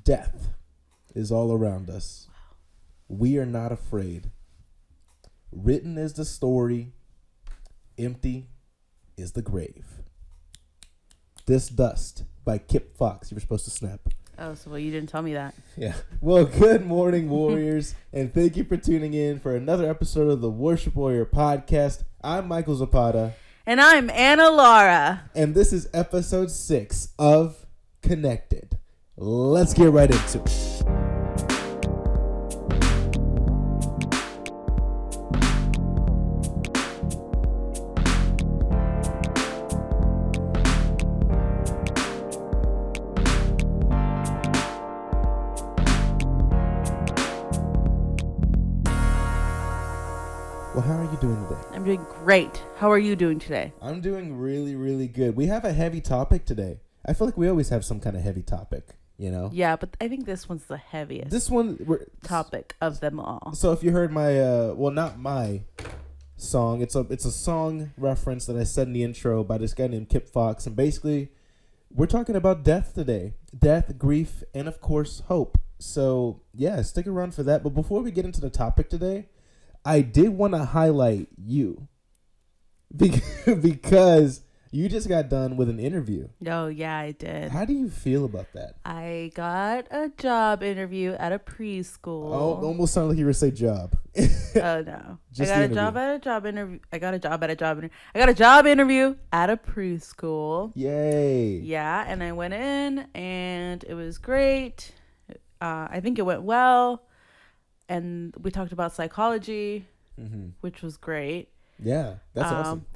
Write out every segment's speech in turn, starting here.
Death is all around us. We are not afraid. Written is the story, empty is the grave. This Dust by Kip Fox. You were supposed to snap. Oh, so you didn't tell me that. Yeah. Well, good morning, warriors, and thank you for tuning in for another episode of the Worship Warrior Podcast. I'm Michael Zapata. And I'm Anna Laura. And this is episode 6 of Connected. Let's get right into it. Well, how are you doing today? I'm doing great. How are you doing today? I'm doing really, really good. We have a heavy topic today. I feel like we always have some kind of heavy topic, you know? Yeah, but I think this one's the heaviest topic of them all. So if you heard my, well, not my song, it's a song reference that I said in the intro by this guy named Kip Fox. And basically, we're talking about death today. Death, grief, and of course, hope. So yeah, stick around for that. But before we get into the topic today, I did want to highlight you because you just got done with an interview. Oh, yeah, I did. How do you feel about that? I got a job interview at a preschool. Oh, almost sounded like you were going to say job. Oh, no. I got a job at a job interview. I got a job interview at a preschool. Yay. Yeah, and I went in, and it was great. I think it went well. And we talked about psychology, which was great. Yeah, that's awesome.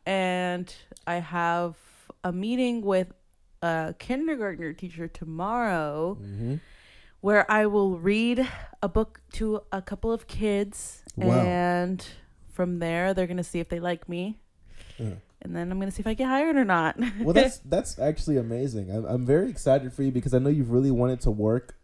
And I have a meeting with a kindergartner teacher tomorrow where I will read a book to a couple of kids. Wow. And from there, they're going to see if they like me. And then I'm going to see if I get hired or not. Well, that's actually amazing. I'm very excited for you because I know you've really wanted to work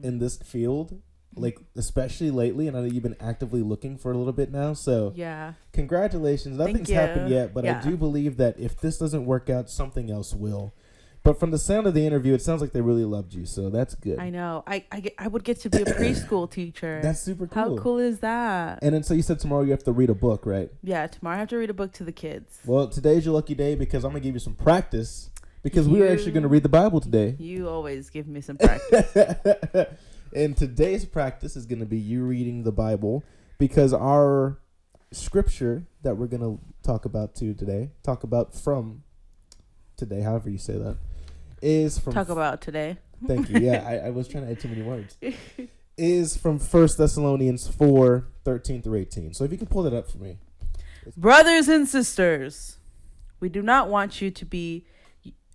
in this field. Like, especially lately, and I know you've been actively looking for a little bit now, so yeah, congratulations. Nothing's happened yet, but I do believe that if this doesn't work out, something else will. But from the sound of the interview, it sounds like they really loved you, so that's good. I know. I would get to be a preschool teacher. That's super cool. How cool is that? And then, so you said tomorrow you have to read a book, right? Yeah, tomorrow I have to read a book to the kids. Well, today's your lucky day because I'm going to give you some practice because we're actually going to read the Bible today. You always give me some practice. And today's practice is going to be you reading the Bible because our scripture that we're going to talk about from today, however you say that, is from... Talk about today. Thank you. Yeah, I was trying to add too many words. Is from 1 Thessalonians 4, 13 through 18. So if you can pull that up for me. Brothers and sisters, we do not want you to be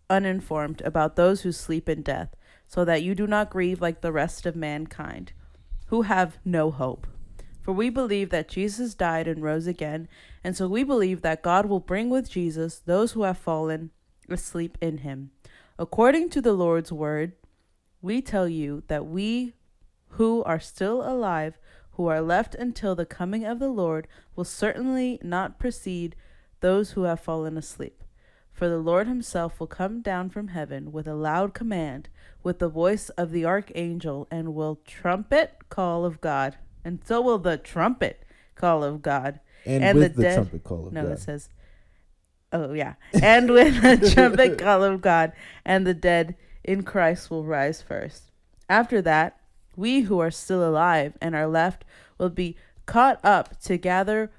uninformed about those who sleep in death, so that you do not grieve like the rest of mankind, who have no hope. For we believe that Jesus died and rose again, and so we believe that God will bring with Jesus those who have fallen asleep in him. According to the Lord's word, we tell you that we who are still alive, who are left until the coming of the Lord, will certainly not precede those who have fallen asleep. For the Lord himself will come down from heaven with a loud command, with the voice of the archangel, and will trumpet call of God. And so will the trumpet call of God. And with the trumpet call of God. No, it says, oh yeah. And with the trumpet call of God, and the dead in Christ will rise first. After that, we who are still alive and are left will be caught up together.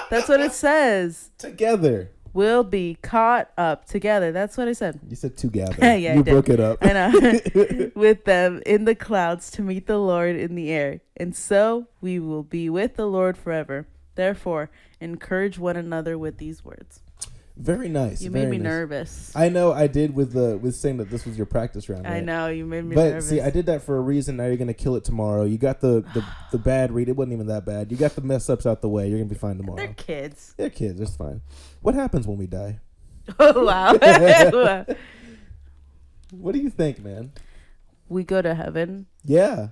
That's what it says. Together. Will be caught up together. That's what I said. You said together. Yeah, you broke it up. I know. With them in the clouds to meet the Lord in the air. And so we will be with the Lord forever. Therefore, encourage one another with these words. Very nice. You made me nervous. I know I did with saying that this was your practice round. Right? I know you made me nervous. But see, I did that for a reason. Now you're gonna kill it tomorrow. You got the bad read. It wasn't even that bad. You got the mess ups out the way. You're gonna be fine tomorrow. They're kids. They're kids. It's fine. What happens when we die? Oh wow. What do you think, man? We go to heaven. Yeah.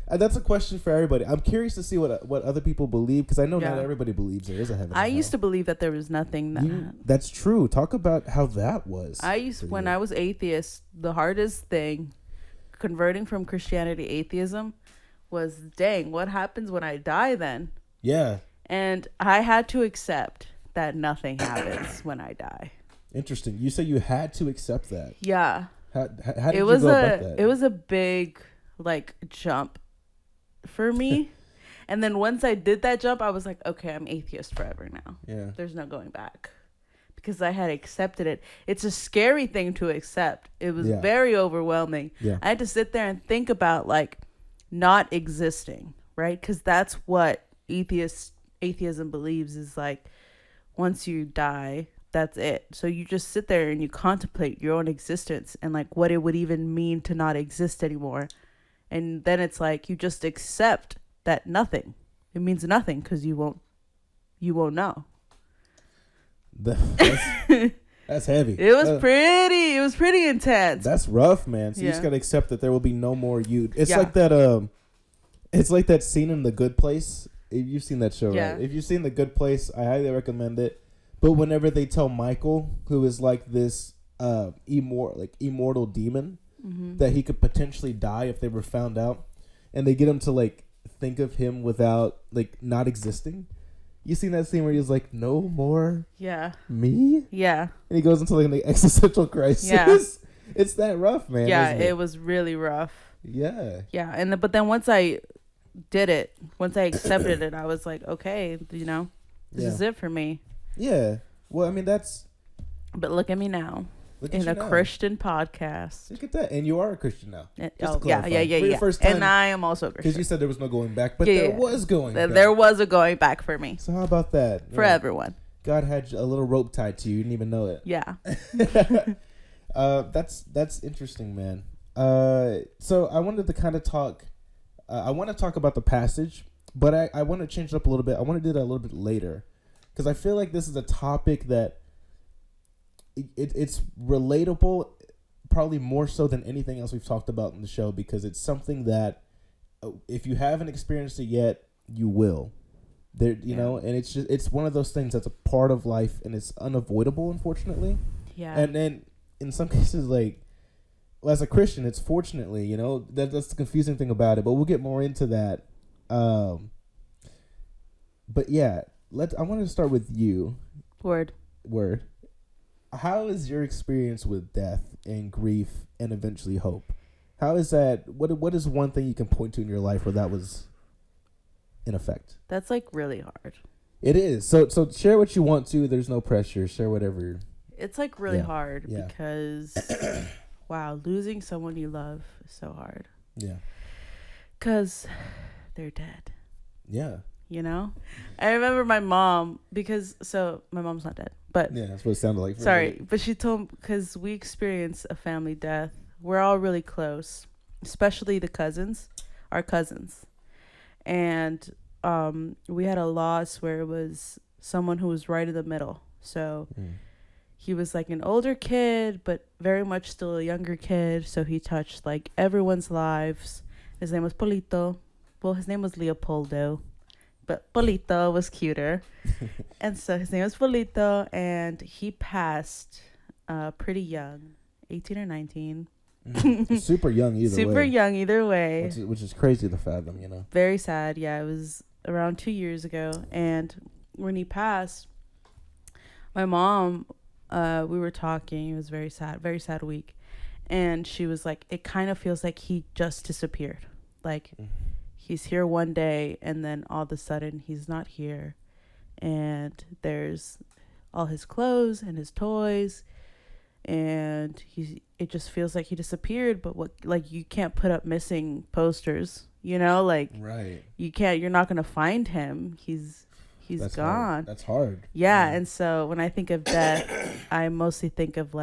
That's a question for everybody. I'm curious to see what other people believe, because I know not Yeah. everybody believes there is a heaven. I used to believe that there was nothing. That's true. Talk about how that was. When I was atheist, the hardest thing converting from Christianity to atheism was, dang, what happens when I die then? Yeah. And I had to accept that nothing happens when I die. Interesting. You said you had to accept that. Yeah. How did you go about that? It was a big jump for me. And then once I did that jump, I was like, okay, I'm atheist forever now. Yeah. There's no going back. Because I had accepted it. It's a scary thing to accept. It was very overwhelming. Yeah. I had to sit there and think about not existing, right? Because that's what atheism believes is once you die, that's it. So you just sit there and you contemplate your own existence and what it would even mean to not exist anymore. And then it's you just accept that nothing. It means nothing because you won't know. That's heavy. It was pretty intense. That's rough, man. So you just gotta accept that there will be no more you. It's like that. It's like that scene in The Good Place. If you've seen that show, right? If you've seen The Good Place, I highly recommend it. But whenever they tell Michael, who is this immortal demon, that he could potentially die if they were found out, and they get him to think of him without not existing. You seen that scene where he's no more me? Yeah. And he goes into an existential crisis. Yeah. It's that rough, man. Yeah, it was really rough. Yeah. Yeah, but then once I did it, once I accepted it, I was like, okay, this is it for me. Yeah. Well, I mean, But look at me now. In a Christian podcast. Look at that. And you are a Christian now. For your first time. And I am also a Christian. Because you said there was no going back, but there was going back. There was a going back for me. So how about that? For everyone. God had a little rope tied to you. You didn't even know it. Yeah. That's interesting, man. So I wanted to kind of talk. I want to talk about the passage, but I want to change it up a little bit. I want to do that a little bit later, because I feel like this is a topic that it's relatable, probably more so than anything else we've talked about in the show, because it's something that if you haven't experienced it yet, you will. There, you know, and it's one of those things that's a part of life, and it's unavoidable, unfortunately. Yeah. And then in some cases, as a Christian, it's fortunately, that's the confusing thing about it. But we'll get more into that. But yeah, I want to start with you. Word. How is your experience with death and grief and eventually hope? How is that? What is one thing you can point to in your life where that was in effect? That's really hard. It is. So share what you want to. There's no pressure. Share whatever. It's really hard because wow, losing someone you love is so hard. Yeah. Because they're dead. Yeah. I remember my mom, my mom's not dead, but yeah, that's what it sounded like. Sorry, but she told, because we experienced a family death. We're all really close, especially our cousins. And we had a loss where it was someone who was right in the middle. So he was an older kid, but very much still a younger kid. So he touched everyone's lives. His name was Polito. Well, his name was Leopoldo, but Polito was cuter. And so his name was Polito, and he passed pretty young, 18 or 19. Super young either way. Super young either way. Which is crazy to fathom, Very sad. Yeah, it was around 2 years ago. And when he passed, my mom, we were talking. It was very sad week. And she was like, it kind of feels like he just disappeared. He's here one day, and then all of a sudden he's not here. And there's all his clothes and his toys, and it just feels like he disappeared. But you can't put up missing posters, right. You're not gonna find him. He's That's gone. Hard. That's hard. Yeah. And so when I think of death, I mostly think of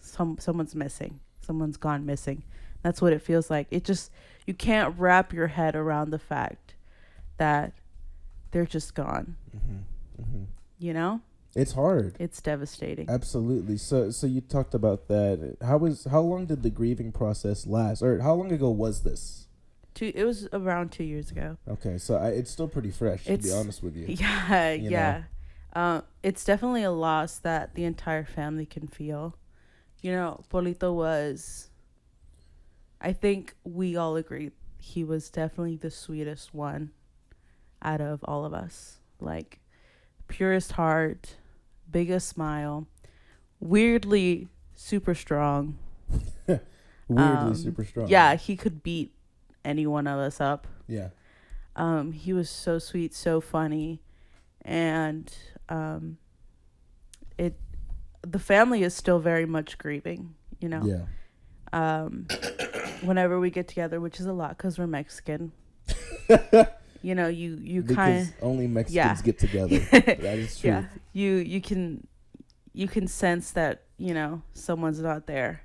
someone's missing, someone's gone missing. That's what it feels like. You can't wrap your head around the fact that they're just gone. It's hard. It's devastating. Absolutely. So you talked about that. How long did the grieving process last, or how long ago was this? It was around 2 years ago. Okay, so it's still pretty fresh, to be honest with you. Yeah, You yeah. It's definitely a loss that the entire family can feel. You know, Polito was, I think we all agree, he was definitely the sweetest one out of all of us. Like, purest heart, biggest smile, weirdly super strong. Weirdly super strong. Yeah, he could beat any one of us up. Yeah. He was so sweet, so funny, and the family is still very much grieving, you know. Yeah. Whenever we get together, which is a lot because we're Mexican. You know, you kind of only Mexicans get together. That is true. Yeah, you can sense that, you know, someone's not there.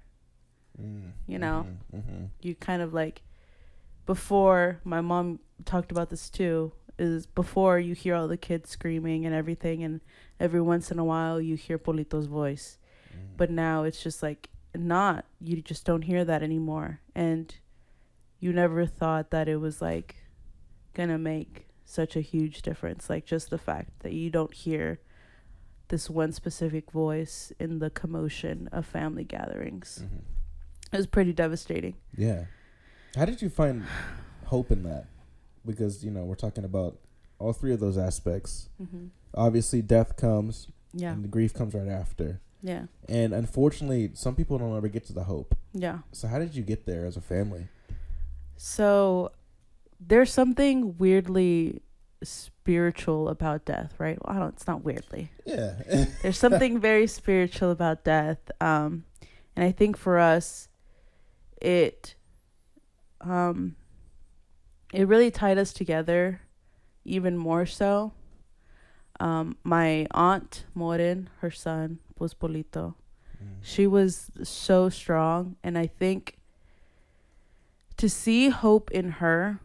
You know, you kind of like, before, my mom talked about this too, is before you hear all the kids screaming and everything, and every once in a while you hear Polito's voice, but now it's just like you just don't hear that anymore, and you never thought that it was like gonna make such a huge difference, like just the fact that you don't hear this one specific voice in the commotion of family gatherings. It was pretty devastating. Yeah. How did you find hope in that? Because, you know, we're talking about all three of those aspects. Obviously, death comes, and the grief comes right after. Yeah. And unfortunately, some people don't ever get to the hope. Yeah. So how did you get there as a family? So there's something weirdly spiritual about death, right? Well, it's not weirdly. Yeah. There's something very spiritual about death. And I think for us, it really tied us together even more so. My aunt, Morin, her son, was Polito. She was so strong. And I think to see hope in her,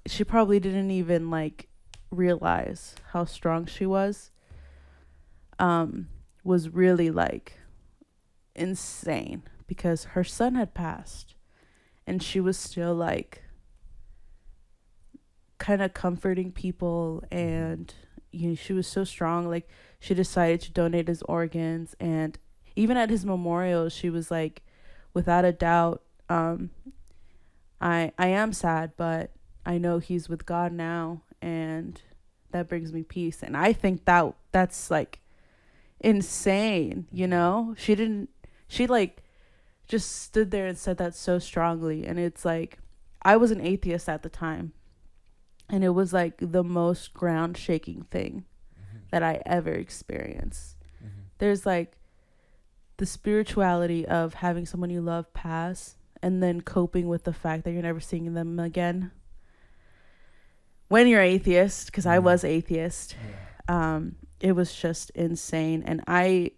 she probably didn't even like realize how strong she was really like insane, because her son had passed and she was still like kind of comforting people, and you know, she was so strong. Like, she decided to donate his organs, and even at his memorial she was like, without a doubt, I am sad, but I know he's with God now, and that brings me peace. And I think that's like insane, you know? She like just stood there and said that so strongly. And it's like, I was an atheist at the time, and it was like the most ground shaking thing that I ever experienced. There's like the spirituality of having someone you love pass, and then coping with the fact that you're never seeing them again when you're atheist, because I was atheist. It was just insane. And I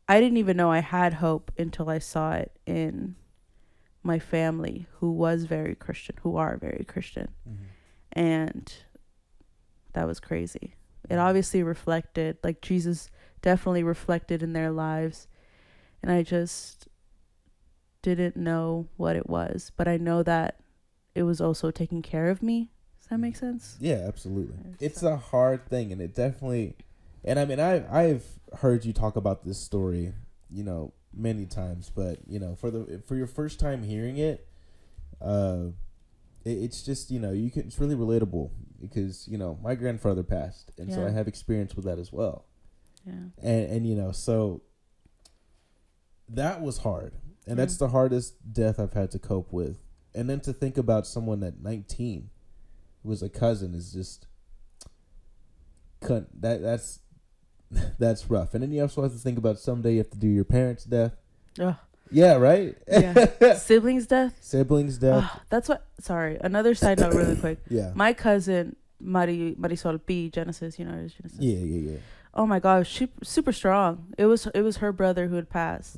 didn't even know I had hope until I saw it in my family, who are very Christian. And that was crazy. It obviously reflected, like, Jesus definitely reflected in their lives. And I just didn't know what it was, but I know that it was also taking care of me. Does that make sense? Yeah, absolutely. It's a hard thing, and it definitely, and I mean, I've heard you talk about this story, you know, many times, but you know, for your first time hearing it, it's just, you know, it's really relatable, because, you know, my grandfather passed, and so I have experience with that as well. Yeah. And you know, so that was hard. And that's the hardest death I've had to cope with. And then to think about someone at 19 who was a cousin is just, that's rough. And then you also have to think about someday you have to do your parents' death. Ugh. Yeah, right? Yeah. Siblings' death? Siblings' death. That's what, sorry, another side note really quick. Yeah. My cousin, Marisol P, Genesis, you know, Genesis. Yeah. Oh my gosh, she super strong. It was her brother who had passed.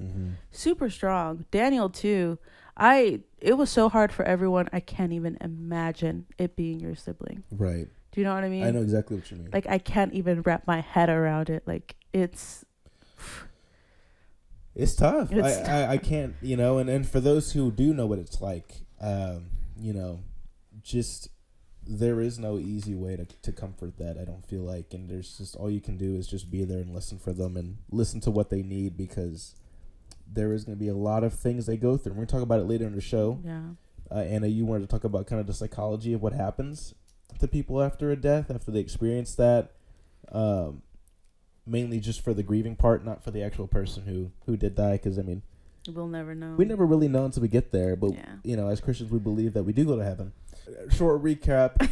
Super strong. Daniel too. It was so hard for everyone. I can't even imagine it being your sibling. Right. Do you know what I mean? I know exactly what you mean. Like, I can't even wrap my head around it. Like, it's tough. I can't, you know, and for those who do know what it's like, just there is no easy way to comfort that, I don't feel like. And there's just, all you can do is just be there and listen for them and listen to what they need, because there is going to be a lot of things they go through. We're going to talk about it later in the show. Yeah. Anna, you wanted to talk about kind of the psychology of what happens to people after a death, after they experience that. Mainly just for the grieving part, not for the actual person who did die, because, I mean, we'll never know. We never really know until we get there, but, as Christians, we believe that we do go to heaven. Short recap.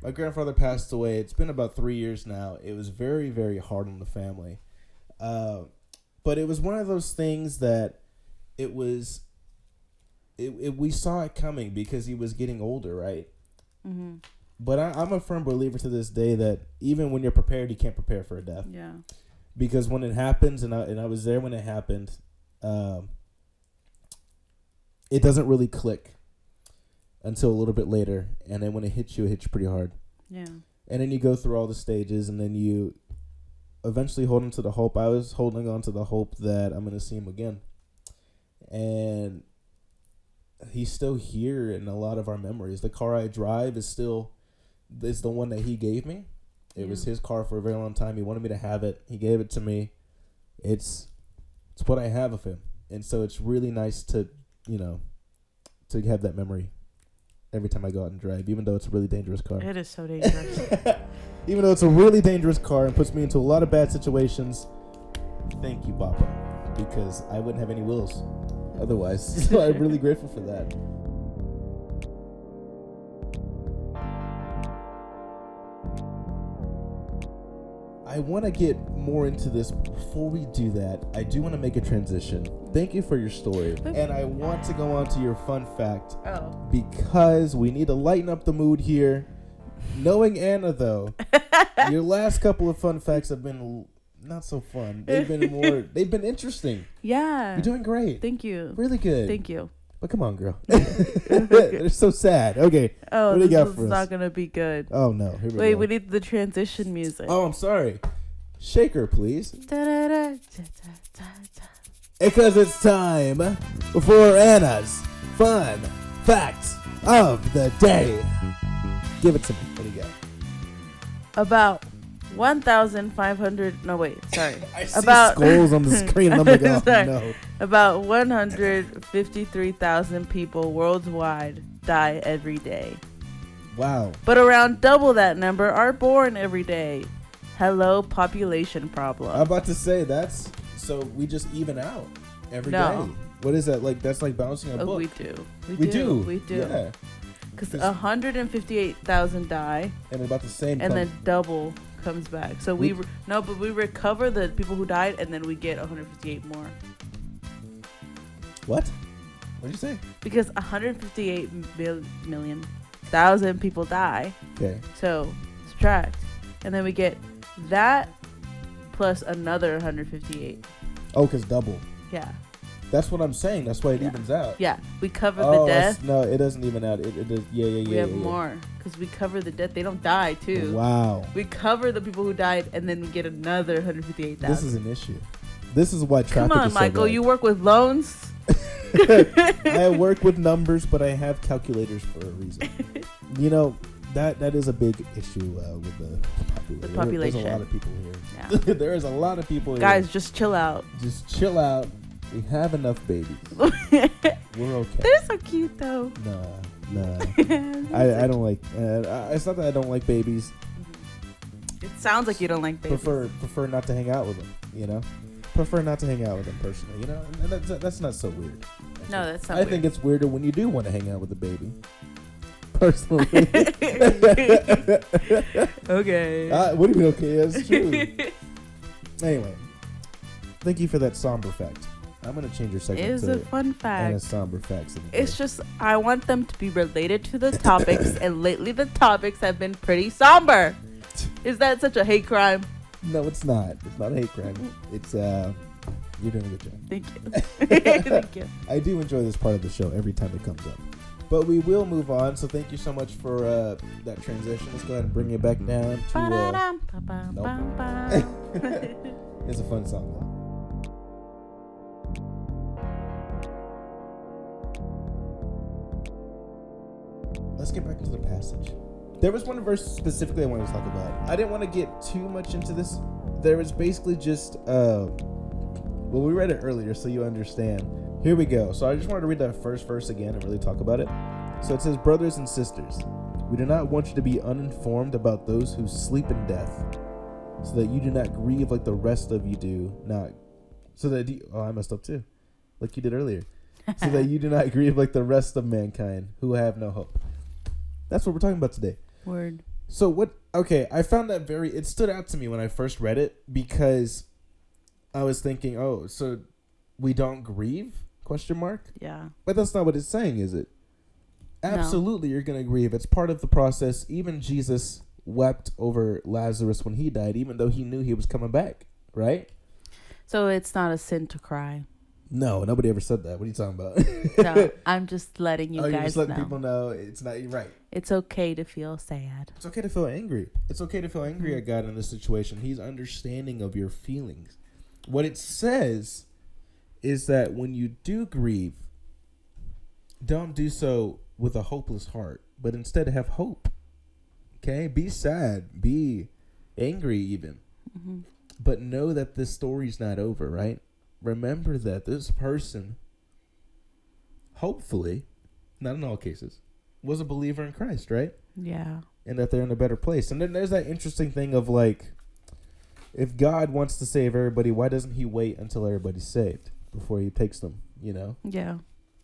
My grandfather passed away. It's been about 3 years now. It was very, very hard on the family. But it was one of those things that we saw it coming because he was getting older, right? Mm-hmm. But I'm a firm believer to this day that even when you're prepared, you can't prepare for a death. Yeah. Because when it happens, and I was there when it happened, it doesn't really click until a little bit later, and then when it hits you pretty hard. Yeah. And then you go through all the stages, and then you eventually hold on to the hope. I was holding on to the hope that I'm going to see him again. And he's still here in a lot of our memories. The car I drive is the one that he gave me. It was his car for a very long time. He wanted me to have it. He gave it to me. It's what I have of him. And so it's really nice to have that memory every time I go out and drive, even though it's a really dangerous car. It is so dangerous. Even though it's a really dangerous car and puts me into a lot of bad situations. Thank you, Papa, because I wouldn't have any wheels otherwise. So I'm really grateful for that. I want to get more into this. Before we do that, I do want to make a transition. Thank you for your story. And I want to go on to your fun fact. Oh. Because we need to lighten up the mood here. Knowing Anna, though, your last couple of fun facts have been not so fun. They've been interesting. Yeah. You're doing great. Thank you. Really good. Thank you. But come on, girl. They're so sad. Okay. Oh, what do you got for us? This is not going to be good. Oh, no. Here we Wait, we need the transition music. Oh, I'm sorry. Shaker, please. Because it's time for Anna's fun facts of the day. Give it to me. What do you got? About 1,500. No, wait. Sorry. I see skulls on the screen. And I'm like, oh, no. About 153,000 people worldwide die every day. Wow. But around double that number are born every day. Hello, population problem. I'm about to say so we just even out every day. What is that? Like, that's like balancing a book. We do. We do. Yeah. Because 158,000 die. And about the same. And then double comes back. So we recover the people who died, and then we get 158 more. What? What did you say? Because 158,000 people die. Okay. So subtract, and then we get that plus another 158. Oh, because double. Yeah. That's what I'm saying. That's why it evens out. Yeah, we cover the death. No, it doesn't even out. It does. Yeah. We have more because we cover the death. They don't die too. Wow. We cover the people who died, and then we get another 158,000. This is an issue. This is why traffic. Come on, is Michael. So you work with loans. I work with numbers, but I have calculators for a reason. That is a big issue with the population. There's a lot of people here. Yeah. There is a lot of people here. Guys, just chill out. Just chill out. We have enough babies. We're okay. They're so cute, though. Nah. I don't like. It's not that I don't like babies. It sounds like you don't like babies. Prefer not to hang out with them. Prefer not to hang out with them personally. And that's not so weird. No, that's not weird. I think it's weirder when you do want to hang out with a baby. Personally. Okay. What do you mean? Okay, that's true. Anyway, thank you for that somber fact. I'm gonna change your segment. It is a fun fact. And a somber facts. It's just I want them to be related to the topics, and lately the topics have been pretty somber. Is that such a hate crime? No, it's not. It's not a hate crime. It's you're doing a good job. Thank you. Thank you. I do enjoy this part of the show every time it comes up. But we will move on. So thank you so much for that transition. Let's go ahead and bring it back down to. It's a fun song though. let's get back into the passage. There was one verse specifically I wanted to talk about. I didn't want to get too much into this. There was basically just, well, we read it earlier, so you understand. Here we go. So I just wanted to read that first verse again and really talk about it. So it says, brothers and sisters, we do not want you to be uninformed about those who sleep in death, so that you do not grieve like the rest of you do. I messed up too, like you did earlier. So that you do not grieve like the rest of mankind who have no hope. That's what we're talking about today. Word. So what? Okay, I found that it stood out to me when I first read it, because I was thinking, oh, so we don't grieve? ? Yeah. But that's not what it's saying, is it? Absolutely, You're going to grieve. It's part of the process. Even Jesus wept over Lazarus when he died, even though he knew he was coming back, right? So it's not a sin to cry. No, nobody ever said that. What are you talking about? No, I'm just letting you guys know. You're just letting people know it's not. You're right. It's okay to feel sad. It's okay to feel angry. It's okay to feel angry at God in this situation. He's understanding of your feelings. What it says is that when you do grieve, don't do so with a hopeless heart, but instead have hope. Okay? Be sad. Be angry even. Mm-hmm. But know that this story's not over, right? Remember that this person, hopefully, not in all cases, was a believer in Christ, right? Yeah. And that they're in a better place. And then there's that interesting thing of like, if God wants to save everybody, why doesn't he wait until everybody's saved before he takes them, you know? Yeah.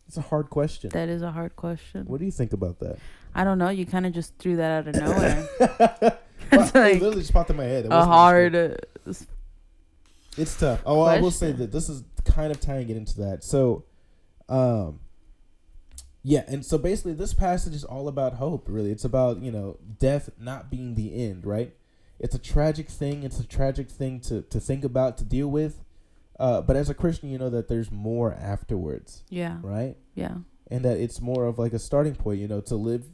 It's a hard question. That is a hard question. What do you think about that? I don't know. You kind of just threw that out of nowhere. It's like it literally just popped in my head. It's tough. Oh, I will say that this is kind of tying it into that. So, yeah. And so basically this passage is all about hope, really. It's about, death not being the end, right? It's a tragic thing. It's a tragic thing to think about, to deal with. But as a Christian, you know that there's more afterwards. Yeah. Right? Yeah. And that it's more of like a starting point, to live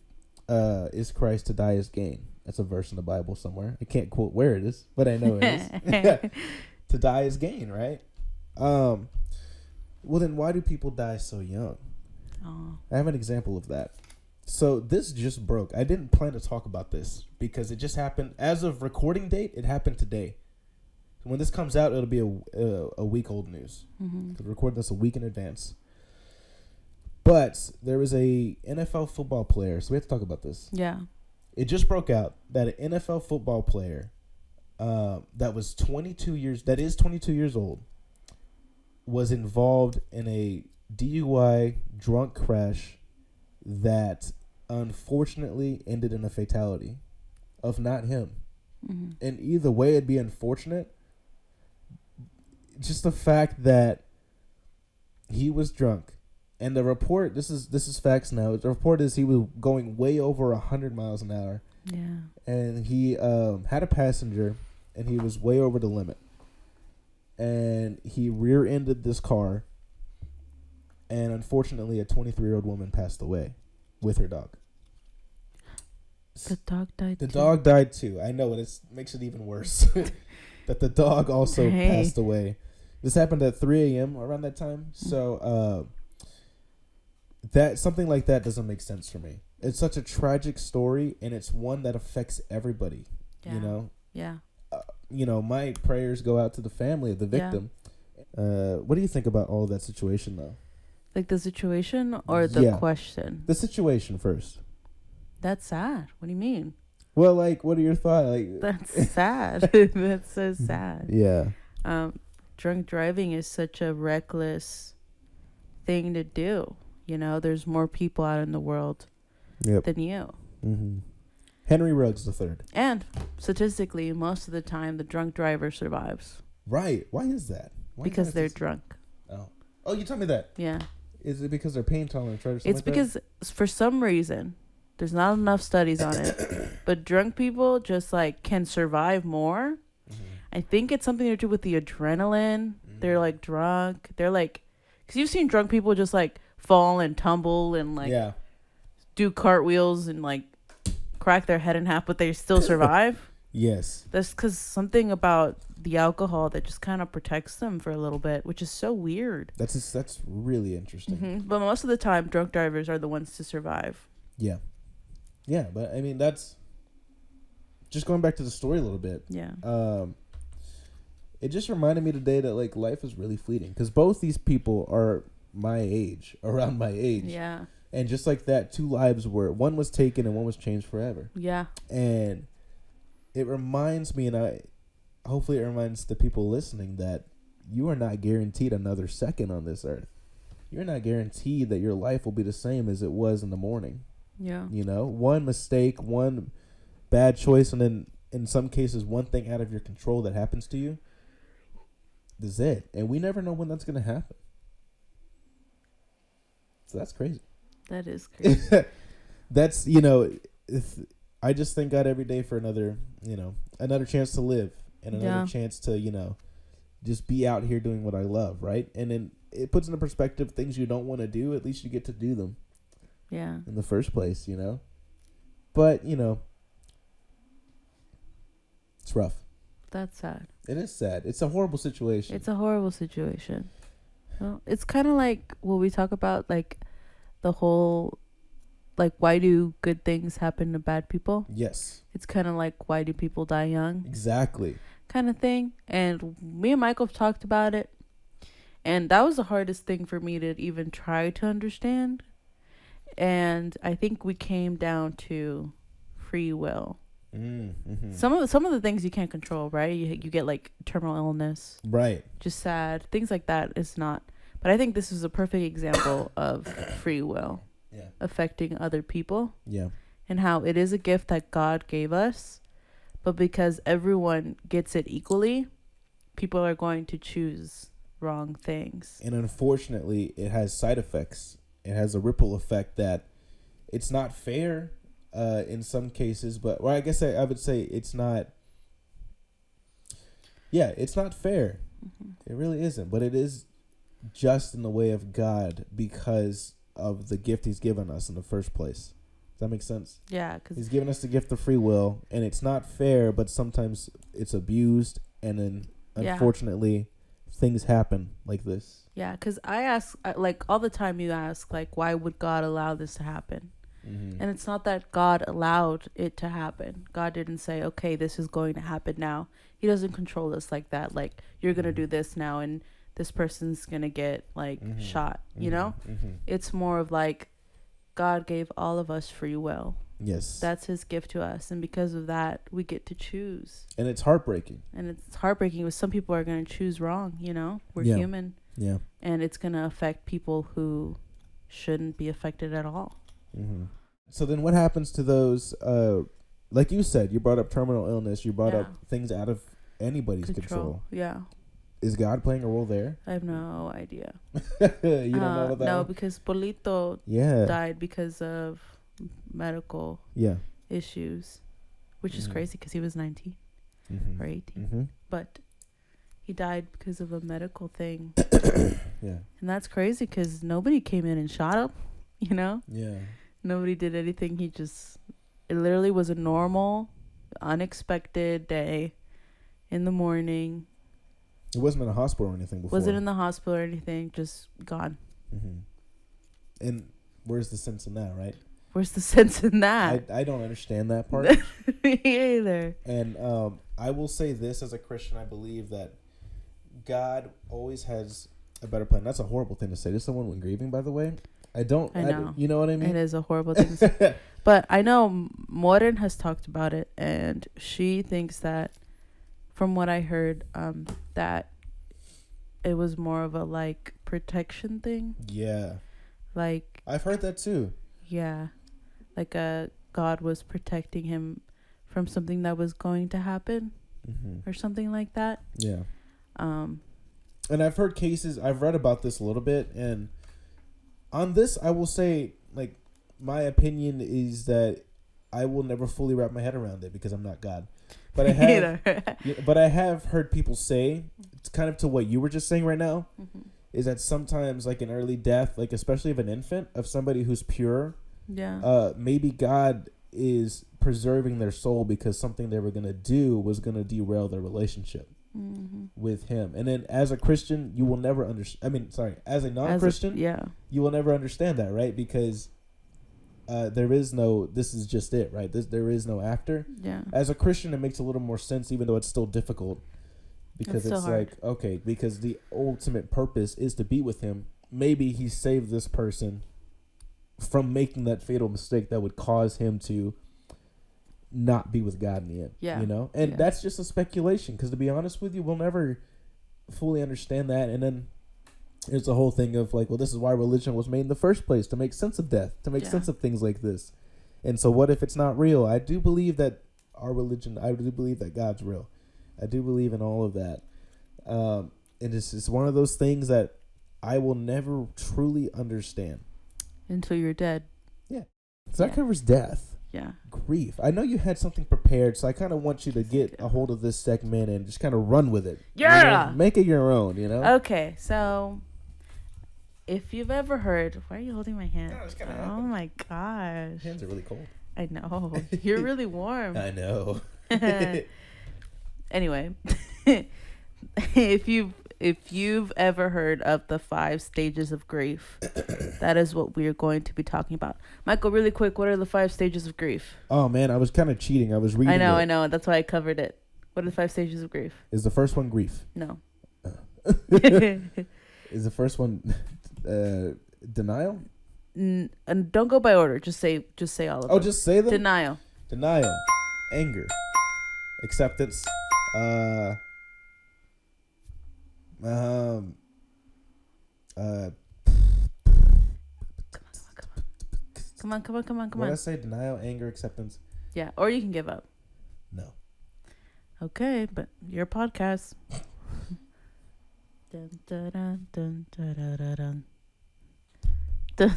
is Christ, to die is gain. That's a verse in the Bible somewhere. I can't quote where it is, but I know it is. To die is gain, right? Well, then why do people die so young? Oh. I have an example of that. So this just broke. I didn't plan to talk about this because it just happened. As of recording date, it happened today. When this comes out, it'll be a week old news. Mm-hmm. We're recording this a week in advance. But there was a NFL football player, so we have to talk about this. Yeah. It just broke out that an NFL football player that is 22 years old, was involved in a DUI drunk crash that unfortunately ended in a fatality of not him. Mm-hmm. And either way, it'd be unfortunate. Just the fact that he was drunk. And the report, this is facts now. The report is he was going way over 100 miles an hour. Yeah. And he had a passenger, and he was way over the limit. And he rear-ended this car. And unfortunately, a 23-year-old woman passed away with her dog. The dog died too. The dog died too. I know, and it makes it even worse. That the dog also passed away. This happened at 3 a.m. around that time. So, that something like that doesn't make sense for me. It's such a tragic story, and it's one that affects everybody. Yeah. Yeah. My prayers go out to the family of the victim. Yeah. What do you think about all of that situation, though? Like the situation or the question? The situation first. That's sad. What do you mean? Well, like, what are your thoughts? Like, that's sad. That's so sad. Yeah. Drunk driving is such a reckless thing to do. There's more people out in the world than you. Mm-hmm. Henry Ruggs III. And statistically, most of the time, the drunk driver survives. Right. Why is that? Because they're drunk. Oh, you told me that. Yeah. Is it because they're pain tolerant? It's because for some reason, there's not enough studies on it, but drunk people just can survive more. Mm-hmm. I think it's something to do with the adrenaline. Mm-hmm. They're drunk. They're because you've seen drunk people just fall and tumble and do cartwheels and crack their head in half, but they still survive. Yes. That's because something about the alcohol that just kind of protects them for a little bit, which is so weird. That's really interesting. Mm-hmm. But most of the time, drunk drivers are the ones to survive. Yeah. Yeah, but I mean, that's just going back to the story a little bit. Yeah. It just reminded me today that like life is really fleeting because both these people are my age, around my age. Yeah. And just like that, two lives were, one was taken and one was changed forever. Yeah. And it reminds me, and hopefully it reminds the people listening that you are not guaranteed another second on this earth. You're not guaranteed that your life will be the same as it was in the morning. Yeah. You know, one mistake, one bad choice, and then in some cases, one thing out of your control that happens to you. This is it. And we never know when that's going to happen. So that's crazy. That is crazy. That's, you know, I just thank God every day for another, you know, another chance to live and another chance to, you know, just be out here doing what I love, right? And then it puts into perspective things you don't want to do. At least you get to do them. Yeah. In the first place, you know. But, you know, it's rough. That's sad. It is sad. It's a horrible situation. It's a horrible situation. Well, it's kind of like what we talk about, like the whole, like, why do good things happen to bad people? Yes. It's kind of like, why do people die young? Exactly. Kind of thing. And me and Michael have talked about it. And that was the hardest thing for me to even try to understand. And I think we came down to free will. Mm-hmm. Some of the things you can't control, right? You get like terminal illness, right? Just sad things like that. Is not, but I think this is a perfect example of free will, affecting other people, and how it is a gift that God gave us, but because everyone gets it equally, people are going to choose wrong things, and unfortunately, it has side effects. It has a ripple effect that it's not fair. In some cases, but I guess I would say it's not. Yeah, it's not fair. Mm-hmm. It really isn't, but it is just in the way of God because of the gift He's given us in the first place. Does that make sense? Yeah, because He's given us the gift of free will, and it's not fair, but sometimes it's abused, and then unfortunately, things happen like this. Yeah, because I ask, like all the time, you ask, like, why would God allow this to happen? Mm-hmm. And it's not that God allowed it to happen. God didn't say, okay, this is going to happen now. He doesn't control us like that. Like, you're going to do this now and this person's going to get, like, shot, you know? Mm-hmm. It's more of like God gave all of us free will. Yes. That's His gift to us. And because of that, we get to choose. And it's heartbreaking. And it's heartbreaking because some people are going to choose wrong, you know? We're human. Yeah. And it's going to affect people who shouldn't be affected at all. Mm-hmm. So then what happens to those, like you said, you brought up terminal illness, you brought up things out of anybody's control. Yeah. Is God playing a role there? I have no idea. You don't know about that? No, because Polito died because of medical issues, which is crazy because he was 19 or 18. Mm-hmm. But he died because of a medical thing. And that's crazy because nobody came in and shot him, you know? Yeah. Nobody did anything. It literally was a normal, unexpected day in the morning. It wasn't in a hospital or anything before. Wasn't in the hospital or anything. Just gone. Mm-hmm. And where's the sense in that, right? Where's the sense in that? I don't understand that part. Me either. And I will say this as a Christian, I believe that God always has a better plan. That's a horrible thing to say to someone when grieving, by the way. I know. You know what I mean? It is a horrible thing to say. But I know Moren has talked about it, and she thinks that, from what I heard, that it was more of a, like, protection thing. Yeah. Like, I've heard that too. Yeah. Like, God was protecting him from something that was going to happen or something like that. Yeah. And I've heard cases, I've read about this a little bit, and on this, I will say, like, my opinion is that I will never fully wrap my head around it because I'm not God. But I have heard people say, it's kind of to what you were just saying right now, is that sometimes, like, an early death, like, especially of an infant, of somebody who's pure, maybe God is preserving their soul because something they were going to do was going to derail their relationship with Him. And then as a Christian, you will never understand. As a non-Christian, you will never understand that, right? Because there is no, this is just it, right? There is no after. Yeah. As a Christian, it makes a little more sense, even though it's still difficult. Because It's so hard. like, okay, because the ultimate purpose is to be with him. Maybe he saved this person from making that fatal mistake that would cause him to not be with God in the end. Yeah. You know? And Yeah. that's just a speculation. Because to be honest with you, we'll never fully understand that. And then there's the whole thing of like, well, this is why religion was made in the first place, to make sense of death, to make Yeah. sense of things like this. And so what if it's not real? I do believe that our religion, I do believe that God's real. I do believe in all of that. And it's one of those things that I will never truly understand. Until you're dead. So that Yeah. covers death, Yeah. grief. I know you had something prepared, so I kind of want you to get a hold of this segment and just kind of run with it. Yeah. You know? Make it your own, you know? Okay, so if you've ever heard, why are you holding my hand? No, it's gonna Oh happen. my gosh. Hands are really cold. I know. You're really warm. I know. Anyway, if you've ever heard of the 5 stages of grief, that is what we are going to be talking about. Michael, really quick, what are the 5 stages of grief? Oh, man, I was kind of cheating. I was reading I it. know. That's why I covered it. What are the 5 stages of grief? Is the first one grief? No. Is the first one denial? And don't go by order. Just say all of them. Oh, just say them? Denial. Denial. Anger. Acceptance. Come on. What did I say? Denial, anger, acceptance. Yeah, or you can give up. No. Okay, but your podcast. Dun, dun, dun, dun, dun, dun, dun, dun.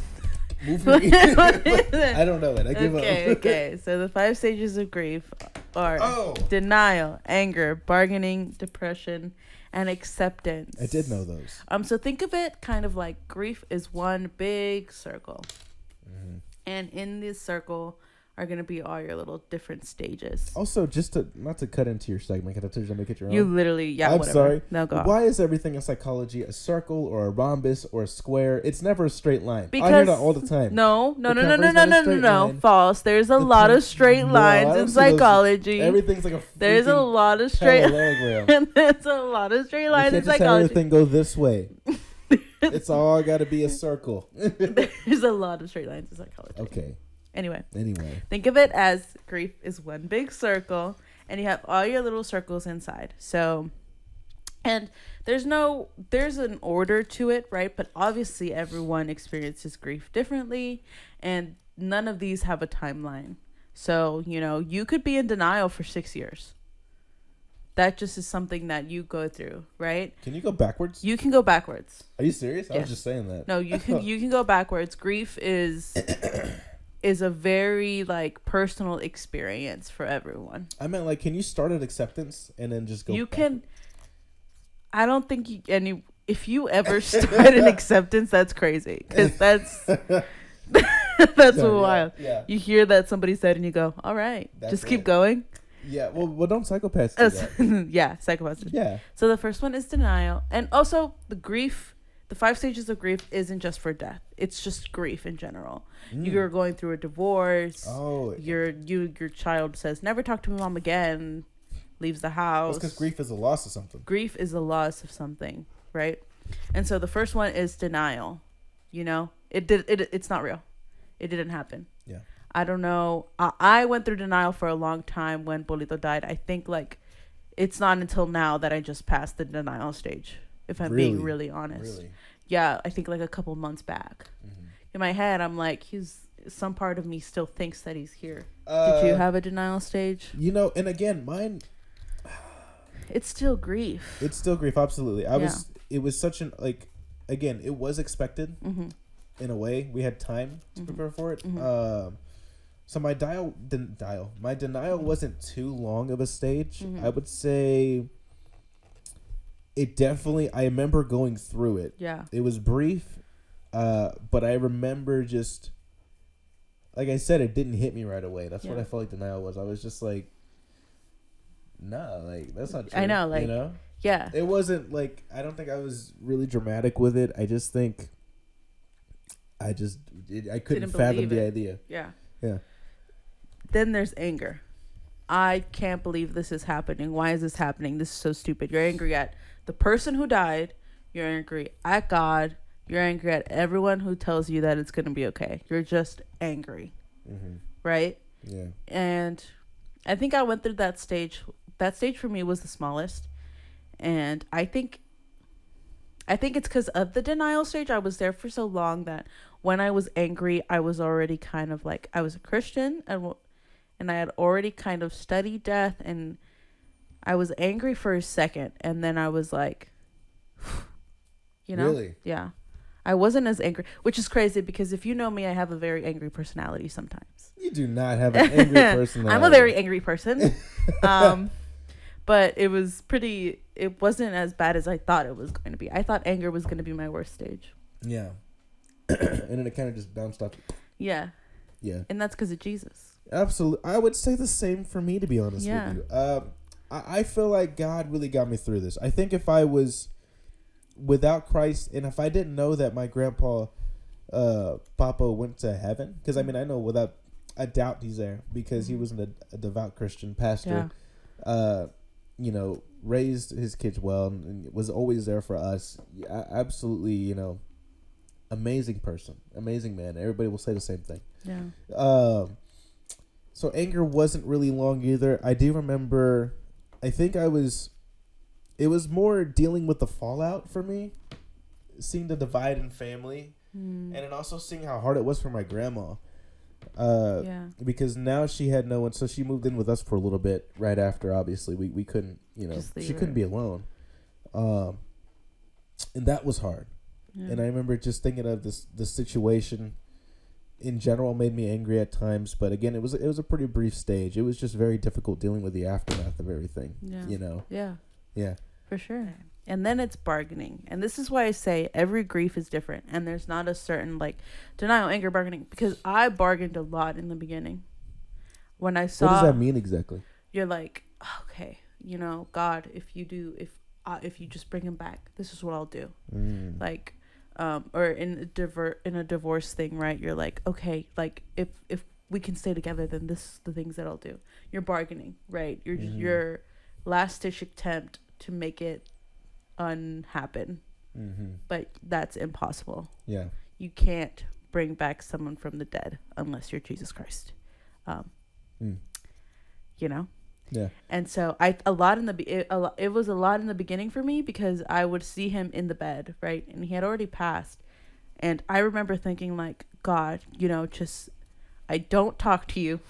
Movie. I don't know it. I give up. Okay. So the 5 stages of grief are denial, anger, bargaining, depression, and acceptance. I did know those. So think of it kind of like grief is one big circle. Mm-hmm. And in this circle are going to be all your little different stages. Also, just to not to cut into your segment, because I told you to make it your own. You literally, yeah, I'm whatever. sorry. No, go on. Why is everything in psychology a circle or a rhombus or a square? It's never a straight line. Because I hear that all the time. No. Recovery's not a straight line. False. There's a lot of straight lines in psychology. Everything's like a There's a lot of straight parallelogram. There's a lot of straight You lines in can't just have psychology. everything go this way. It's all got to be a circle. There's a lot of straight lines in psychology. Okay. Anyway, Think of it as grief is one big circle, and you have all your little circles inside. So, and there's an order to it, right? But obviously, everyone experiences grief differently, and none of these have a timeline. So, you could be in denial for 6 years. That just is something that you go through, right? Can you go backwards? You can go backwards. Are you serious? I Yes. was just saying that. No, you can go backwards. Grief is a very personal experience for everyone. I meant can you start at acceptance and then just go? You can. I don't think if you ever start an acceptance, that's crazy, because that's wild. Yeah. You hear that somebody said and you go, all right, That's just keep it. going. Yeah. Well, don't psychopaths do that? Yeah, psychopaths. Yeah. So the first one is denial, and also the grief. The 5 stages of grief isn't just for death. It's just grief in general. You're going through a divorce. Oh. Your child says, never talk to my mom again. Leaves the house. Because grief is a loss of something. Grief is the loss of something, right? And so the first one is denial. It's not real. It didn't happen. Yeah. I don't know. I went through denial for a long time when Bolito died. I think it's not until now that I just passed the denial stage, if I'm being really honest. Really? Yeah, I think a couple months back. Mm-hmm. In my head, I'm like, some part of me still thinks that he's here. Did you have a denial stage? And again, mine. It's still grief. It's still grief, absolutely. It was such an again, it was expected in a way. We had time to prepare for it. So my denial wasn't too long of a stage. I would say it definitely, I remember going through it. Yeah. It was brief, but I remember just, like I said, it didn't hit me right away. That's what I felt like denial was. I was just like, no, that's not true. I know, yeah. It wasn't I don't think I was really dramatic with it. I just think I couldn't Didn't fathom believe the it. idea. Yeah. Yeah. Then there's anger. I can't believe this is happening. Why is this happening? This is so stupid. You're angry at the person who died. You're angry at God. You're angry at everyone who tells you that it's going to be okay. You're just angry. Mm-hmm. Right? Yeah. And I think I went through that stage. That stage for me was the smallest. And I think it's because of the denial stage. I was there for so long that when I was angry, I was already kind of like, I was a Christian and I had already kind of studied death, and I was angry for a second, and then I was like, you know? Really? Yeah. I wasn't as angry, which is crazy because if you know me, I have a very angry personality sometimes. You do not have an angry personality. I'm a very angry person. But it wasn't as bad as I thought it was going to be. I thought anger was going to be my worst stage. Yeah. And then it kind of just bounced off. Yeah. Yeah. And that's because of Jesus. Absolutely. I would say the same for me, to be honest with you. I feel like God really got me through this. I think if I was without Christ, and if I didn't know that my grandpa, Papa, went to heaven, because I mean, I know without a doubt he's there, because he was a devout Christian pastor, you know, raised his kids well, and was always there for us. Absolutely, you know, amazing person, amazing man. Everybody will say the same thing. Yeah. So anger wasn't really long either. I do remember, I think it was more dealing with the fallout for me, seeing the divide in family, and then also seeing how hard it was for my grandma. Because now she had no one, so she moved in with us for a little bit right after. Obviously, we couldn't, you know, she couldn't be alone, and that was hard. Yeah. And I remember just thinking of the situation in general made me angry at times, but again, it was a pretty brief stage. It was just very difficult dealing with the aftermath of everything. Yeah. You know. Yeah. Yeah. For sure. And then it's bargaining. And this is why I say every grief is different. And there's not a certain, like, denial, anger, bargaining. Because I bargained a lot in the beginning. When I saw... What does that mean exactly? You're like, okay, you know, God, if you just bring him back, this is what I'll do. Like, or in a divorce thing, right? You're like, okay, like, if we can stay together, then this is the things that I'll do. You're bargaining, right? You're your last-ditch attempt to make it unhappen, but that's impossible. Yeah, you can't bring back someone from the dead unless you're Jesus Christ. You know. Yeah. And so it was a lot in the beginning for me because I would see him in the bed, right, and he had already passed, and I remember thinking like, God, you know, just I don't talk to you.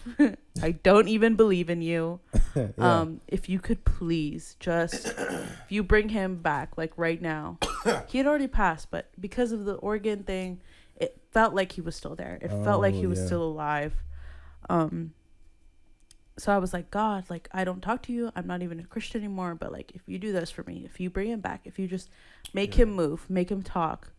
I don't even believe in you. Yeah. If you could please just, if you bring him back, like right now, he had already passed, but because of the organ thing, it felt like he was still there. It felt like he was still alive. So I was like, God, like, I don't talk to you. I'm not even a Christian anymore. But like, if you do this for me, if you bring him back, if you just make him move, make him talk,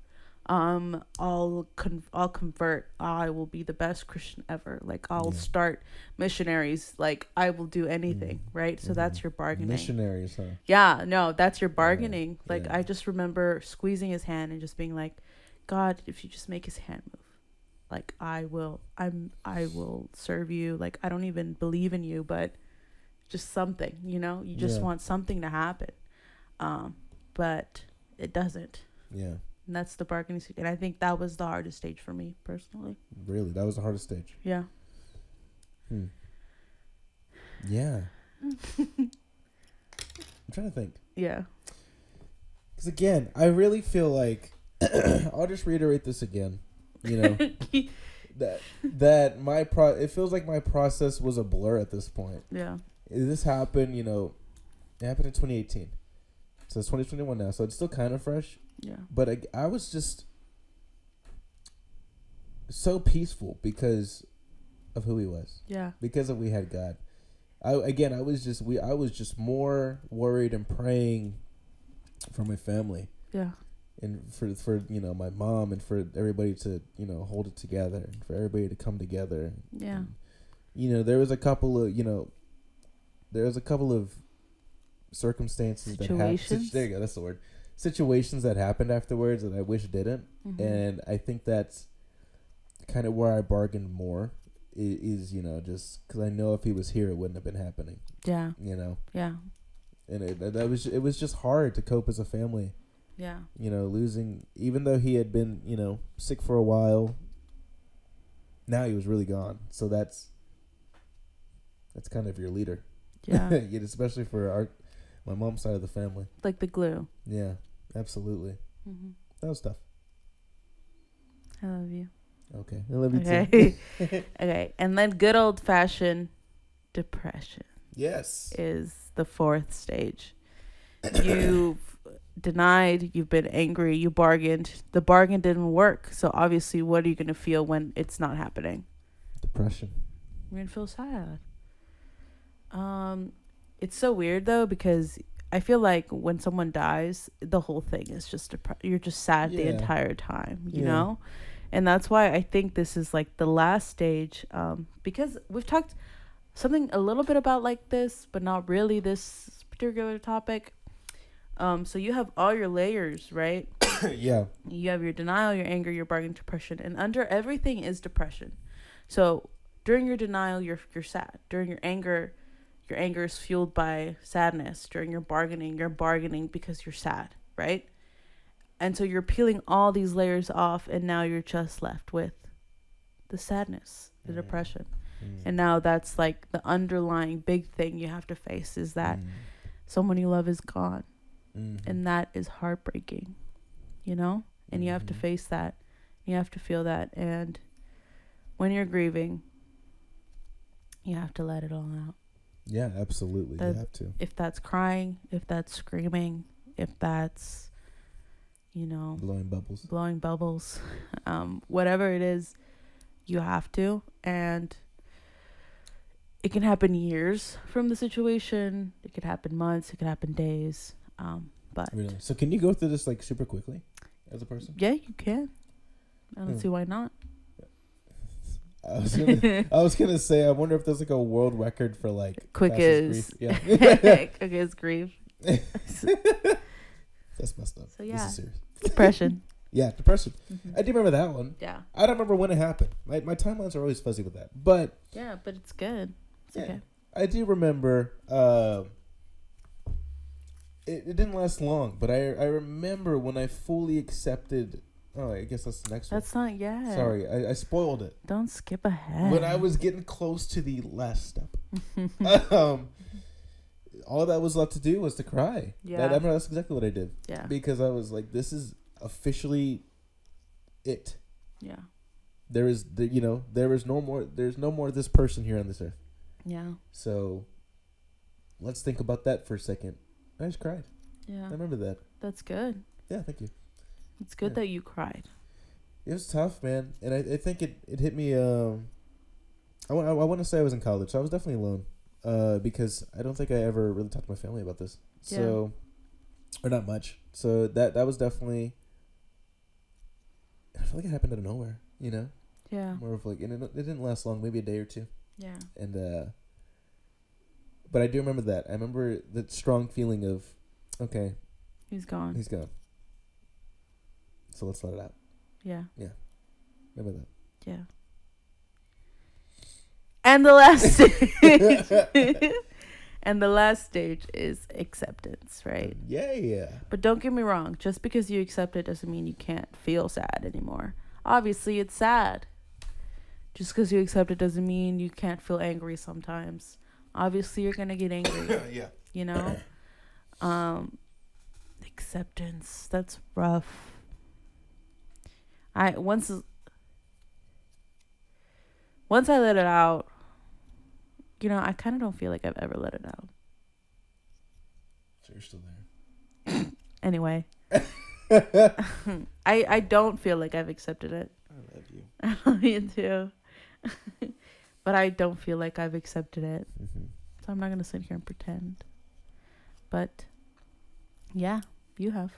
I'll convert. I will be the best Christian ever. Like, I'll start missionaries. Like, I will do anything, right? So that's your bargaining. Missionaries, huh? Yeah, no, that's your bargaining. Like, I just remember squeezing his hand and just being like, God, if you just make his hand move, like, I will serve you. Like, I don't even believe in you, but just something, you know, you just want something to happen. But it doesn't. Yeah. And that's the bargaining stage. And I think that was the hardest stage for me personally. Really? That was the hardest stage? Yeah. Yeah. I'm trying to think. Yeah. Because again, I really feel like, I'll just reiterate this again, you know, that it feels like my process was a blur at this point. Yeah. This happened, you know, it happened in 2018. So it's 2021 now, so it's still kind of fresh. Yeah. But I was just so peaceful because of who he was. Yeah. Because we had God. I was just more worried and praying for my family. Yeah. And for you know, my mom, and for everybody to, you know, hold it together, and for everybody to come together. Yeah. And, you know, there was a couple of circumstances that happened. There you go. That's the word. Situations that happened afterwards that I wish didn't. And I think that's kind of where I bargained more is just because I know if he was here, it wouldn't have been happening. Yeah. Yeah. And it was just hard to cope as a family. Yeah. Losing, even though he had been, sick for a while, now he was really gone. So that's kind of your leader. Yeah. Especially for my mom's side of the family. Like the glue. Yeah, absolutely. Mm-hmm. That was tough. I love you. Okay. I love you too. Okay. And then good old fashioned depression. Yes. Is the fourth stage. You've denied, you've been angry, you bargained. The bargain didn't work. So obviously, what are you going to feel when it's not happening? Depression. You're going to feel sad. It's so weird though, because I feel like when someone dies, the whole thing is just you're just sad the entire time, you know? And that's why I think this is like the last stage, because we've talked something a little bit about like this, but not really this particular topic. So you have all your layers, right? Yeah. You have your denial, your anger, your bargaining, depression, and under everything is depression. So during your denial, you're sad. During your anger is fueled by sadness. During your bargaining, you're bargaining because you're sad, right? And so you're peeling all these layers off, and now you're just left with the sadness, the depression. And now that's like the underlying big thing you have to face is that someone you love is gone. And that is heartbreaking, and you have to face that. You have to feel that. And when you're grieving, you have to let it all out. Yeah, absolutely. You have to. If that's crying, if that's screaming, if that's, blowing bubbles, whatever it is, you have to. And it can happen years from the situation. It could happen months. It could happen days. But really? So can you go through this like super quickly as a person? Yeah, you can. I don't see why not. I was gonna say, I wonder if there's like a world record for like quickest grief. Yeah. quickest grief. That's messed up. So yeah, this is serious. Depression. Yeah, depression. I do remember that one. Yeah. I don't remember when it happened. My timelines are always fuzzy with that. But yeah, but it's good. It's okay. I do remember. It didn't last long, but I remember when I fully accepted. Oh, I guess that's the next one. That's not yet. Sorry, I spoiled it. Don't skip ahead. When I was getting close to the last step, all that was left to do was to cry. Yeah. That's exactly what I did. Yeah. Because I was like, this is officially it. Yeah. There's no more of this person here on this earth. Yeah. So let's think about that for a second. I just cried. Yeah. I remember that. That's good. Yeah, thank you. It's good that you cried. It was tough, man. And I think it hit me. I want to say I was in college, so I was definitely alone. Because I don't think I ever really talked to my family about this. Yeah. So, or not much. So that was definitely. I feel like it happened out of nowhere, Yeah. More of like, and it didn't last long, maybe a day or two. Yeah. And but I do remember that. I remember the strong feeling of, okay, he's gone. He's gone. So let's let it out. Yeah. Yeah. Remember that. Yeah. And the last stage. And the last stage is acceptance, right? Yeah. But don't get me wrong. Just because you accept it doesn't mean you can't feel sad anymore. Obviously, it's sad. Just because you accept it doesn't mean you can't feel angry sometimes. Obviously, you're going to get angry. Yeah. Acceptance. That's rough. Once I let it out, I kind of don't feel like I've ever let it out. So you're still there. Anyway. I don't feel like I've accepted it. I love you. I love you too. But I don't feel like I've accepted it. Mm-hmm. So I'm not going to sit here and pretend. But, yeah, you have.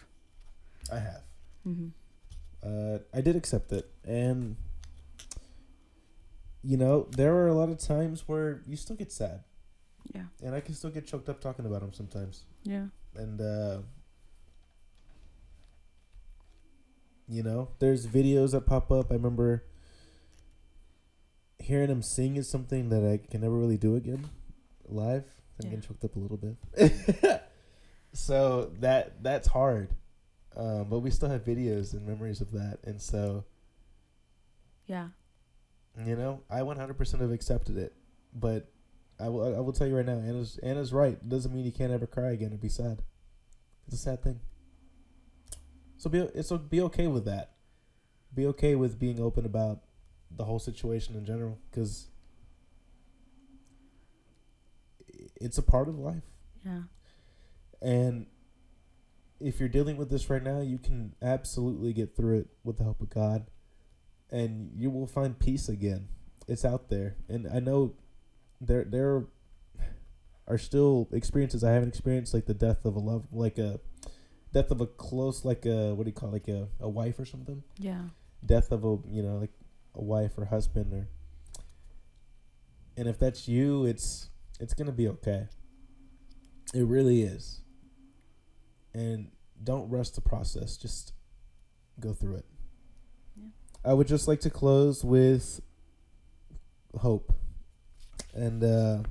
I have. Mm-hmm. I did accept it. And, there are a lot of times where you still get sad. Yeah. And I can still get choked up talking about them sometimes. Yeah. And, there's videos that pop up. I remember hearing him sing is something that I can never really do again live. I'm getting choked up a little bit. So that's hard. But we still have videos and memories of that. And so, yeah, you know, I 100% have accepted it. But I will tell you right now, Anna's right. It doesn't mean you can't ever cry again and be sad. It's a sad thing. So be okay with that. Be okay with being open about the whole situation in general, because it's a part of life. Yeah. And if you're dealing with this right now, you can absolutely get through it with the help of God, and you will find peace again. It's out there. And I know there are still experiences I haven't experienced, like the death of a love, like a death of a close, like a, what do you call it, like a wife or something? Yeah. Death of a, you know, like a wife or husband, and if that's you, it's gonna be okay. It really is. And don't rush the process. Just go through it. Yeah. I would just like to close with hope. And the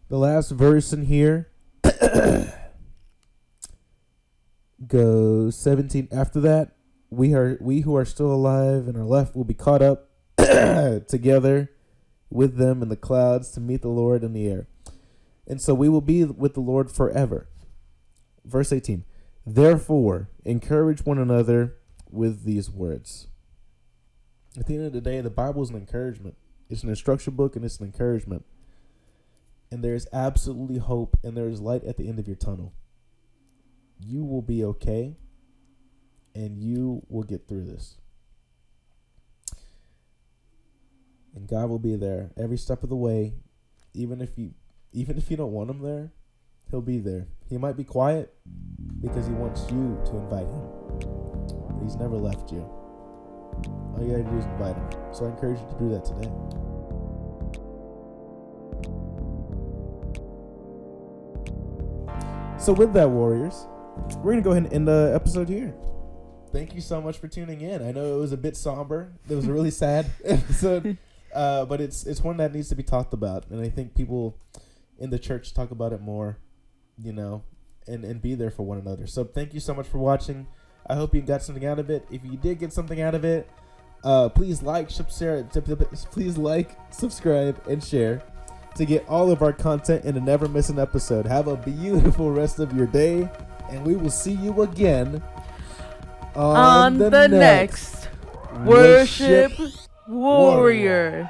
last verse in here goes 17. After that, we who are still alive and are left will be caught up together with them in the clouds to meet the Lord in the air. And so we will be with the Lord forever. Verse 18. Therefore, encourage one another with these words. At the end of the day, the Bible is an encouragement. It's an instruction book, and it's an encouragement. And there is absolutely hope, and there is light at the end of your tunnel. You will be okay, and you will get through this. And God will be there every step of the way. Even if you don't want him there, he'll be there. He might be quiet because he wants you to invite him. But he's never left you. All you gotta do is invite him. So I encourage you to do that today. So with that, Warriors, we're going to go ahead and end the episode here. Thank you so much for tuning in. I know it was a bit somber. It was a really sad episode. But it's one that needs to be talked about. And I think people in the church talk about it more, you know, and be there for one another. So thank you so much for watching. I hope you got something out of it. If you did get something out of it, please like, subscribe, and share to get all of our content and to never miss an episode. Have a beautiful rest of your day, and we will see you again on the next Worship Warrior.